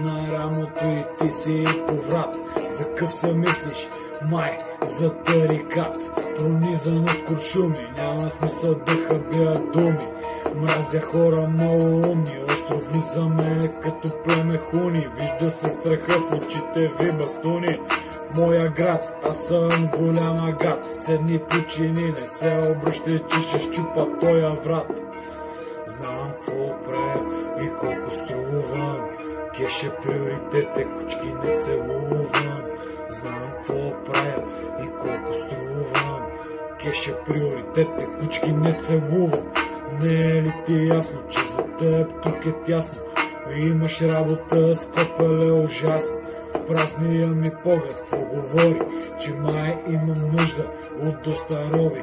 на рамото и ти си поврат. За къв се мислиш, май, за тарикат, пронизан от куршуми, няма смисъл да хабя думи. Мразя хора много умни, остро влизаме като племе хуни, вижда се страха в очите ви бастуни. Моя град, аз съм голяма гад, седни почини, не се обръщай, че ще щупа тоя врат. Знам какво правя и колко струвам, кеше приоритете, кучки не целувам. Знам какво правя и колко струвам, кеше приоритете, кучки не целувам. Не е ли ти ясно, че за теб тук е тясно? Имаш работа с копеле ужасно. Празния ми поглед, какво говори? Че май имам нужда от доста роби.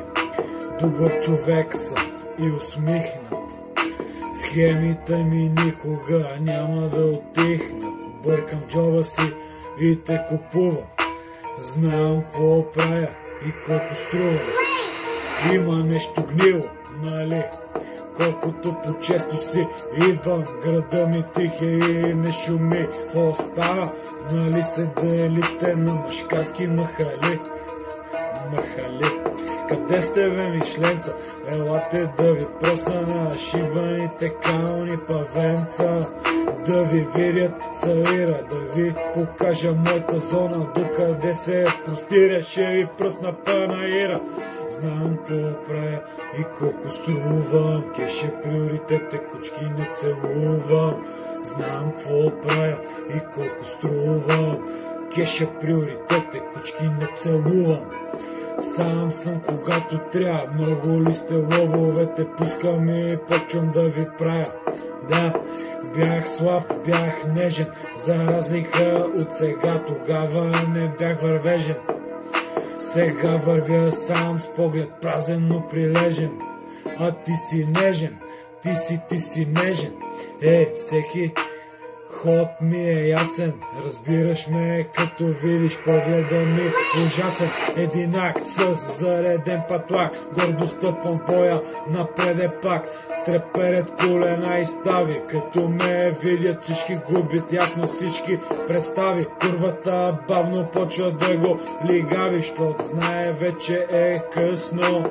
Добър човек съм и усмихнат, схемите ми никога няма да отихнат. Бъркам в джоба си и те купувам. Знам какво правя и колко струва. Има нещо гнило, нали? Колкото по-често си идвам, града ми тихе и не шуми. Какво става? Нали се делите на мъжкарски махали? Къде сте, бе, мишленца? Елате да ви просна на шибаните кални павенца. Да ви видят саира, да ви покажа моята зона, докъде се простира, ще ви пръсна панаира. Знам какво правя и колко струвам, кеше приоритете, кучки не целувам. Знам какво правя и колко струвам, кеше приоритете, кучки не целувам. Сам съм когато трябва, много ли сте лововете, пускам и почвам да ви правя. Да, бях слаб, бях нежен, за разлика от сега, тогава не бях вървежен. Сега вървя сам с поглед празен, но прилежен. А ти си нежен, ти си нежен. Всеки ход ми е ясен, разбираш ме, като видиш погледа ми ужасен. Един акт с зареден патлак, гордо стъпвам в боя, напред е пак. Треперят колена и стави, като ме видят всички, губят ясно всички представи. Курвата бавно почва да го лигави, щот знае вече е късно.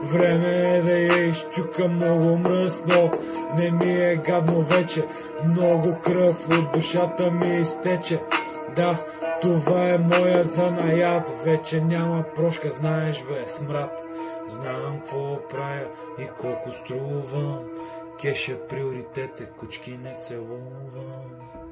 Време е да я изчука много мръсно. Не ми е гадно вече, много кръв от душата ми изтече. Да, това е моя занаят, вече няма прошка, знаеш бе, смрад. Знам какво правя и колко струвам, кеше приоритете, кучки не целувам.